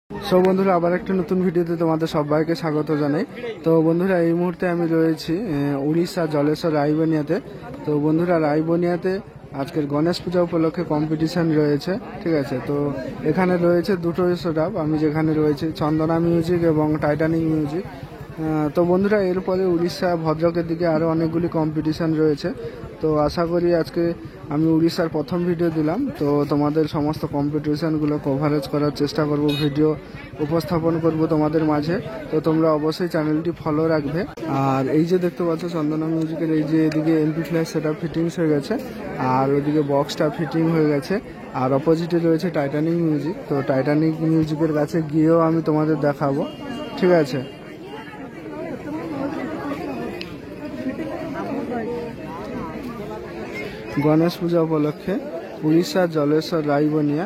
So বন্ধুরা আবার একটা নতুন ভিডিওতে তোমাদের সবাইকে স্বাগত জানাই। তো বন্ধুরা এই মুহূর্তে আমি রয়েছি উড়িষ্যা জলেশ্বর রায়বনিয়াতে। তো বন্ধুরা রায়বনিয়াতে আজকের গণেশ পূজা উপলক্ষে কম্পিটিশন রয়েছে, ঠিক আছে। তো এখানে রয়েছে দুটো সেটআপ, আমি যেখানে রয়েছে চন্দনা মিউজিক এবং টাইটানিক মিউজিক। তো বন্ধুরা এরপরে উড়িষ্যা ভদ্রকের দিকে আরও অনেকগুলি কম্পিটিশান রয়েছে। তো আশা করি আজকে আমি উড়িষ্যার প্রথম ভিডিও দিলাম, তো তোমাদের সমস্ত কম্পিটিশানগুলো কভারেজ করার চেষ্টা করব, ভিডিও উপস্থাপন করব তোমাদের মাঝে। তো তোমরা অবশ্যই চ্যানেলটি ফলো রাখবে। আর এই যে দেখতে পাচ্ছ চন্দনা মিউজিকের এই যে এদিকে এমপি ফ্ল্যাশ সেটা ফিটিংস হয়ে গেছে, আর ওইদিকে বক্সটা ফিটিং হয়ে গেছে, আর অপোজিটে রয়েছে টাইটানিক মিউজিক। তো টাইটানিক মিউজিকের কাছে গিয়েও আমি তোমাদের দেখাবো, ঠিক আছে। গণেশ পূজা উপলক্ষে উড়িষ্যা জলেশ্বর রায়বনিয়া।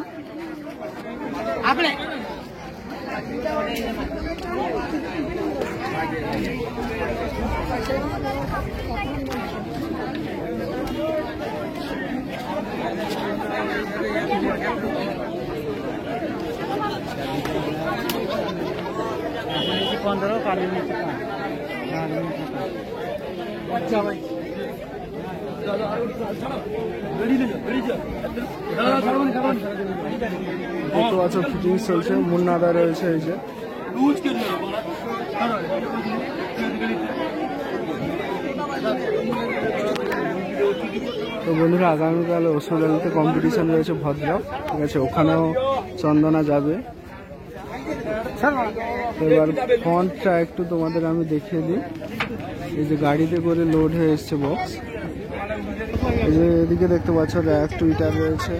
দেখতে পাচ্ছ ফিটিংস চলছে, মুন্নাদা রয়েছে এই যে। তো বন্ধুরা আগামীকাল ওষুধালিতে কম্পিটিশন রয়েছে ভদ্রক, ঠিক আছে, ওখানেও চন্দনা যাবে। এবার ফ্রন্টটা একটু তোমাদের আমি দেখিয়ে দিই। এই যে গাড়িতে করে লোড হয়ে এসছে বক্স। এই যে এদিকে দেখতে পাচ্ছ র্যাক টুইটার রয়েছে।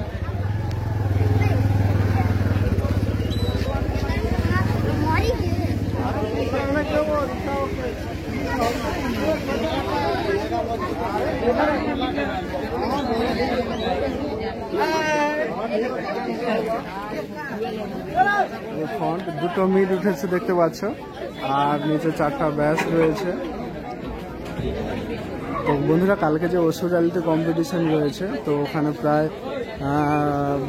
ফ্রন্ট দুটো মিড উঠেছে দেখতে পাচ্ছ, আর নিচে চারটা ব্যাস রয়েছে। তো বন্ধুরা কালকে যে ওষুধালিতে কম্পিটিশন রয়েছে, তো ওখানে প্রায়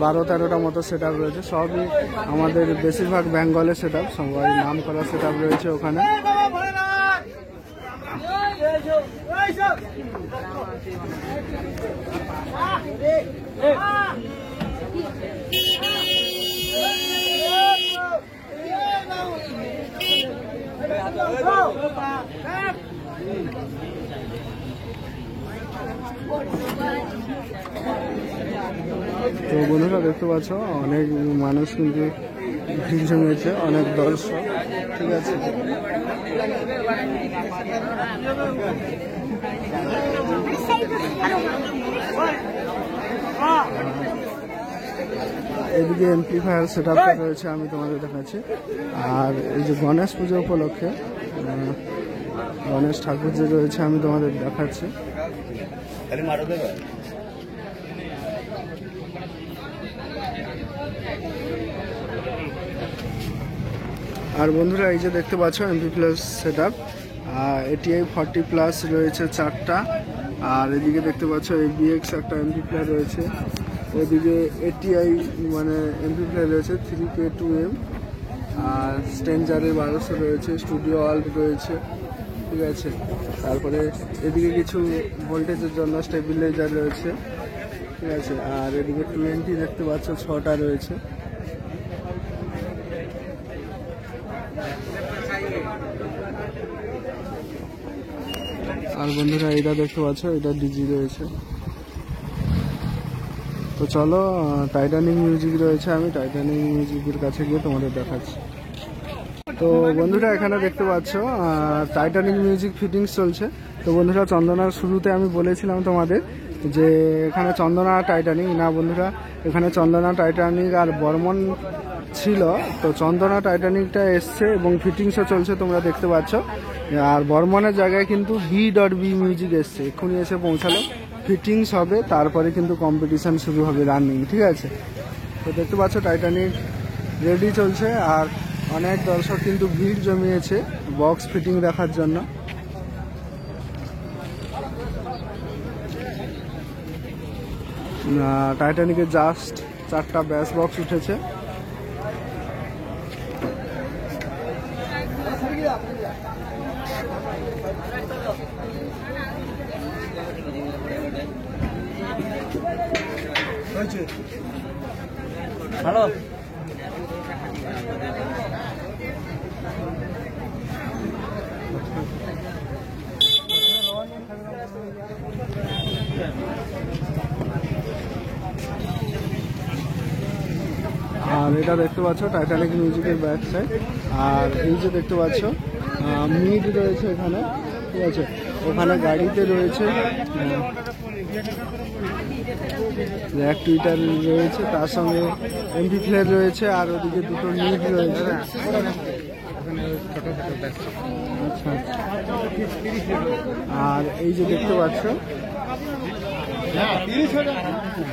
12-13টা মতো সেট আপ রয়েছে। সবই আমাদের বেশিরভাগ বেঙ্গলের সেট আপ, সবাই নাম করা সেট আপ রয়েছে ওখানে। তো বন্ধুরা দেখতে পাচ্ছ অনেক মানুষ কিন্তু ভিড় জমেছে, অনেক দর্শক, ঠিক আছে। এদিকে এমপ্লিফায়ার সেট আপটা রয়েছে, আমি তোমাদের দেখাচ্ছি। আর এই যে গণেশ পুজো উপলক্ষে গণেশ ঠাকুর যে রয়েছে আমি তোমাদের দেখাচ্ছি। আর বন্ধুরা এই যে দেখতে পাচ্ছ MP plus set up, ATI 40+ রয়েছে 4টা। আর এদিকে দেখতে পাচ্ছ ABX একটা এমপি প্লাস রয়েছে। এদিকে ATI মানে এমপি প্লাস রয়েছে 3K2M, আর স্টেঞ্জারের 1200 রয়েছে, স্টুডিও আল্ট রয়েছে, ঠিক আছে। তারপরে এদিকে কিছু ভোল্টেজের জন্য স্টেবিলাইজার রয়েছে, ঠিক আছে। আর এদিকে 20 দেখতে পাচ্ছ 6টা রয়েছে। আর বন্ধুরা এটা দেখতে পাচ্ছ, এটা ডিজি রয়েছে। তো চলো টাইটানিক মিউজিক রয়েছে, আমি টাইটানিক মিউজিকের কাছে গিয়ে তোমাদের দেখাচ্ছি। তো বন্ধুরা এখানে দেখতে পাচ্ছ টাইটানিক মিউজিক ফিটিংস চলছে। তো বন্ধুরা চন্দনার শুরুতে আমি বলেছিলাম তোমাদের যে এখানে চন্দনা টাইটানিক না, বন্ধুরা এখানে চন্দনা টাইটানিক আর বর্মন ছিল। তো চন্দনা টাইটানিকটা এসছে এবং ফিটিংসও চলছে তোমরা দেখতে পাচ্ছ। আর বর্মনের জায়গায় কিন্তু B.B মিউজিক এসছে, এক্ষুনি এসে পৌঁছালো। ফিটিংস হবে, তারপরে কিন্তু কম্পিটিশান শুরু হবে রানিং, ঠিক আছে। তো দেখতে পাচ্ছ টাইটানিক রেডি চলছে, আর অনেক দর্শক কিন্তু ভিড় জমিয়েছে বক্স ফিটিং দেখার জন্য। টাইটানিকের জাস্ট 4টা ব্যাস বক্স উঠেছে। হ্যালো আর এটা দেখতে পাচ্ছ টাইটানিক মিউজিকের ব্যাক সাইড। আর এই যে দেখতে পাচ্ছ মিড রয়েছে এখানে, ঠিক আছে। ওখানে গাড়িতে রয়েছে টুইটার রয়েছে, তার সঙ্গে এমপি ফ্লেয়ার রয়েছে, আর ওদিকে দুটো মিড রয়েছে। আচ্ছা, আর এই যে দেখতে পাচ্ছ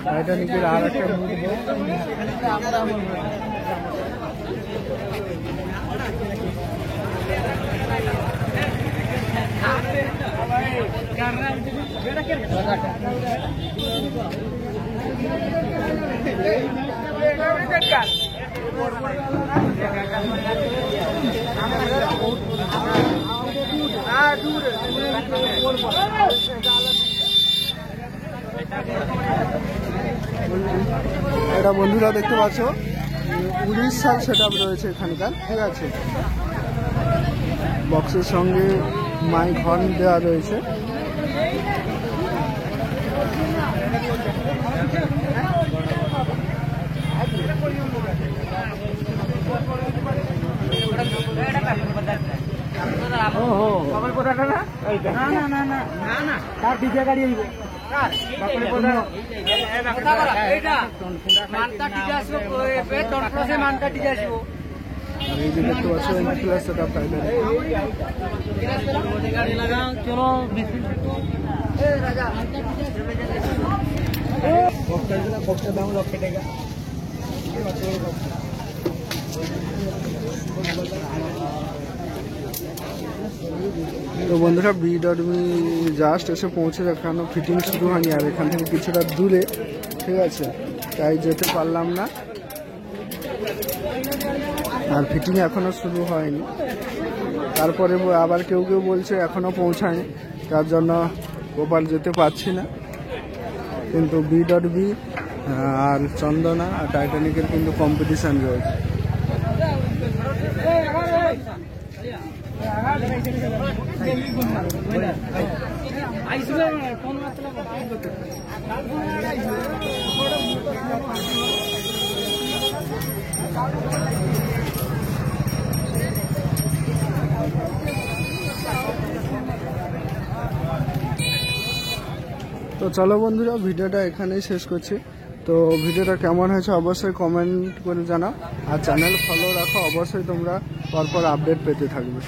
টাইটানিকের আর একটা মিড। এটা বন্ধুরা দেখতে পাচ্ছ উড়িষ্যার সেটআপ রয়েছে এখানকার, ঠিক আছে। বক্সের সঙ্গে মাইক হর্ন দেওয়া রয়েছে। এই যে দেখতে পাচ্ছ প্লাস সেটআপ টাইটানিক। তো বন্ধুরা BWE জাস্ট এসে পৌঁছে, এখনো ফিটিং শুরু হয়নি, আর এখান থেকে কিছুটা দূরে, ঠিক আছে, তাই যেতে পারলাম না। আর ফিটিং এখনো শুরু হয়নি। তারপরে আবার কেউ কেউ বলছে এখনো পৌঁছায়নি, তার জন্য ওপার যেতে পারছি না। কিন্তু BWE আর চন্দনা আর টাইটানিকের কিন্তু কম্পিটিশন রয়েছে। তো চলো বন্ধুরা, ভিডিওটা এখানেই শেষ করছি। তো ভিডিওটা কেমন হয়েছে অবশ্যই কমেন্ট করে জানাও, আর চ্যানেল ফলো রাখো, অবশ্যই তোমরা পরপর আপডেট পেতে থাকবে।